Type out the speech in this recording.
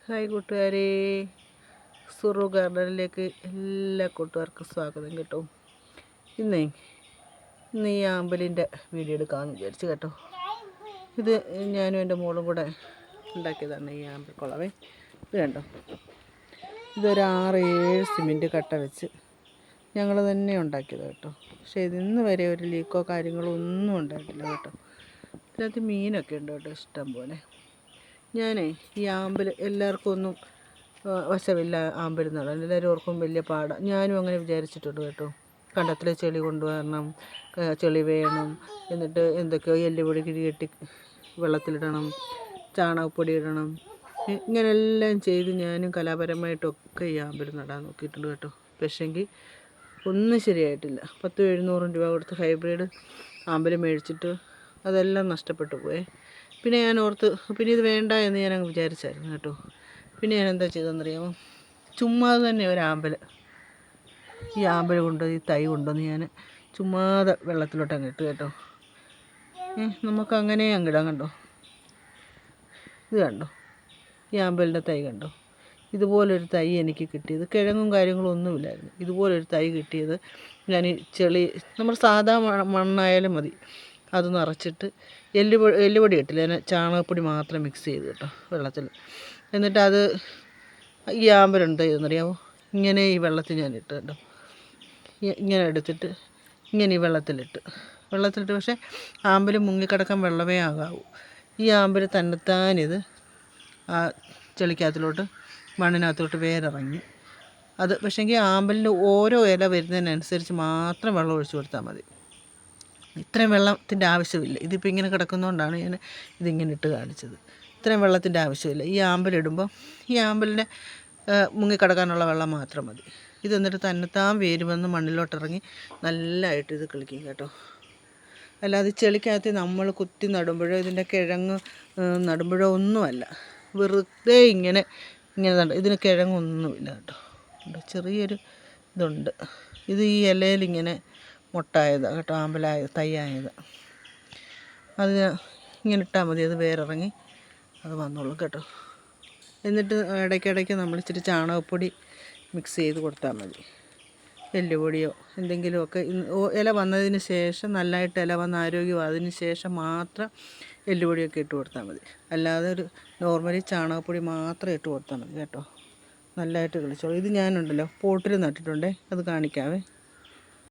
Hi കൂട്ടുകാരെ, സുറു ഗാർഡനിലേക്ക് എല്ലാ കൂട്ടുകാർക്കും സ്വാഗതം കേട്ടോ. ഇന്ന് ഈ ആമ്പലിൻ്റെ വീഡിയോ എടുക്കാമെന്ന് വിചാരിച്ചു കേട്ടോ. ഇത് ഞാനും എൻ്റെ മോളും കൂടെ ഉണ്ടാക്കിയതാണ് ഈ ആമ്പൽ കുളവേ. ഇത് കണ്ടോ, ഇതൊരു 6-7 സിമെൻറ്റ് കട്ട വെച്ച് ഞങ്ങൾ തന്നെ ഉണ്ടാക്കിയത് കേട്ടോ. പക്ഷേ ഇതിന്ന് വരെ ഒരു ലീക്കോ കാര്യങ്ങളോ ഒന്നും ഉണ്ടായിട്ടില്ല കേട്ടോ. ഇതിനകത്ത് മീനൊക്കെ ഉണ്ട് കേട്ടോ, ഇഷ്ടം പോലെ. ഞാനേ ഈ ആമ്പൽ എല്ലാവർക്കും ഒന്നും വശമില്ല ആമ്പൽ നടാൻ, എല്ലാവരും ഓർക്കും വലിയ പാടാണ്. ഞാനും അങ്ങനെ വിചാരിച്ചിട്ടുണ്ട് കേട്ടോ. കണ്ടത്തിലെ ചെളി കൊണ്ടുവരണം, ചെളി വേണം, എന്നിട്ട് എന്തൊക്കെയോ എല്ലുപൊടി കിഴികെട്ടി വെള്ളത്തിലിടണം, ചാണകപ്പൊടി ഇടണം, ഇങ്ങനെല്ലാം ചെയ്ത് ഞാനും കലാപരമായിട്ടൊക്കെ ഈ ആമ്പൽ നടാൻ നോക്കിയിട്ടുണ്ട് കേട്ടോ. പക്ഷേങ്കിൽ ഒന്നും ശരിയായിട്ടില്ല. 10-700 രൂപ കൊടുത്ത് ഹൈബ്രിഡ് ആമ്പൽ മേടിച്ചിട്ട് അതെല്ലാം നഷ്ടപ്പെട്ടു പോയേ. പിന്നെ ഞാൻ ഓർത്ത് പിന്നെ ഇത് വേണ്ട എന്ന് ഞാനങ്ങ് വിചാരിച്ചായിരുന്നു കേട്ടോ. പിന്നെ ഞാൻ എന്താ ചെയ്തതെന്നറിയാമോ, ചുമ്മാതെ തന്നെ ഈ ആമ്പൽ കൊണ്ട് ഈ തൈ കൊണ്ടുവന്ന് ഞാൻ ചുമ്മാതെ വെള്ളത്തിലോട്ട് അങ്ങ് ഇട്ട് കേട്ടോ. നമുക്കങ്ങനെ അങ്ങിടാൻ കണ്ടോ. ഇത് കണ്ടോ, ഈ ആമ്പലിൻ്റെ തൈ കണ്ടോ. ഇതുപോലൊരു തൈ എനിക്ക് കിട്ടിയത്, കിഴങ്ങും കാര്യങ്ങളും ഒന്നുമില്ലായിരുന്നു. ഇതുപോലൊരു തൈ കിട്ടിയത് ഞാൻ ഈ ചെളി, നമ്മുടെ സാധാ മണ്ണായാലും മതി, അത് നിറച്ചിട്ട് എല്ലുപൊടി ഇട്ടില്ല, ഞാൻ ചാണകപ്പൊടി മാത്രം മിക്സ് ചെയ്ത് കേട്ടോ വെള്ളത്തിൽ. എന്നിട്ട് അത് ഈ ആമ്പലുണ്ട് ചെയ്തെന്നറിയാമോ, ഇങ്ങനെ ഈ വെള്ളത്തിൽ ഞാൻ ഇട്ട് കേട്ടോ. ഇങ്ങനെ എടുത്തിട്ട് ഇങ്ങനെ ഈ വെള്ളത്തിലിട്ട് പക്ഷേ ആമ്പൽ മുങ്ങിക്കിടക്കാൻ വെള്ളമേ ആകാവൂ. ഈ ആമ്പൽ തന്നെത്താനിത് ആ ചെളിക്കകത്തിലോട്ട് മണ്ണിനകത്തോട്ട് വേരിറങ്ങി. അത് പക്ഷേങ്കിൽ ആമ്പലിൻ്റെ ഓരോ ഇല വരുന്നതിനനുസരിച്ച് മാത്രം വെള്ളം ഒഴിച്ചു കൊടുത്താൽ മതി. ഇത്രയും വെള്ളത്തിൻ്റെ ആവശ്യമില്ല. ഇതിപ്പോൾ ഇങ്ങനെ കിടക്കുന്നതുകൊണ്ടാണ് ഞാൻ ഇതിങ്ങനെ ഇട്ട് കാണിച്ചത്. ഇത്രയും വെള്ളത്തിൻ്റെ ആവശ്യമില്ല. ഈ ആമ്പലിടുമ്പോൾ ഈ ആമ്പലിനെ മുങ്ങിക്കിടക്കാനുള്ള വെള്ളം മാത്രം മതി. ഇത് എന്നിട്ട് തന്നെത്താൻ വേര് വന്ന് മണ്ണിലോട്ടിറങ്ങി നല്ലതായിട്ട് ഇത് കിളിക്കും കേട്ടോ. അല്ലാതെ ചെളിക്കകത്ത് നമ്മൾ കുത്തി നടുമ്പോഴോ ഇതിൻ്റെ കിഴങ്ങ് നടുമ്പോഴോ ഒന്നുമല്ല, വെറുതെ ഇങ്ങനെ ഇതിന് കിഴങ്ങൊന്നുമില്ല കേട്ടോ. ചെറിയൊരു ഇതുണ്ട്. ഇത് ഈ ഇലയിലിങ്ങനെ മുട്ടായത് കേട്ടോ, ആമ്പലായത് തൈയായത്. അത് ഇങ്ങനെ ഇട്ടാൽ മതി, അത് വേരിറങ്ങി അത് വന്നോളും കേട്ടോ. എന്നിട്ട് ഇടയ്ക്കിടയ്ക്ക് നമ്മൾ ഇച്ചിരി ചാണകപ്പൊടി മിക്സ് ചെയ്ത് കൊടുത്താൽ മതി, എല്ലുപൊടിയോ എന്തെങ്കിലുമൊക്കെ. ഇല വന്നതിന് ശേഷം, നല്ലതായിട്ട് ഇല വന്ന് ആരോഗ്യമായതിന് ശേഷം മാത്രം എല്ലുപൊടിയൊക്കെ ഇട്ട് കൊടുത്താൽ മതി. അല്ലാതെ ഒരു നോർമലി ചാണകപ്പൊടി മാത്രം ഇട്ട് കൊടുത്താൽ മതി കേട്ടോ. നല്ലതായിട്ട് കളിച്ചോളൂ. ഇത് ഞാനുണ്ടല്ലോ പോട്ടിൽ നട്ടിട്ടുണ്ടേ, അത് കാണിക്കാവേ.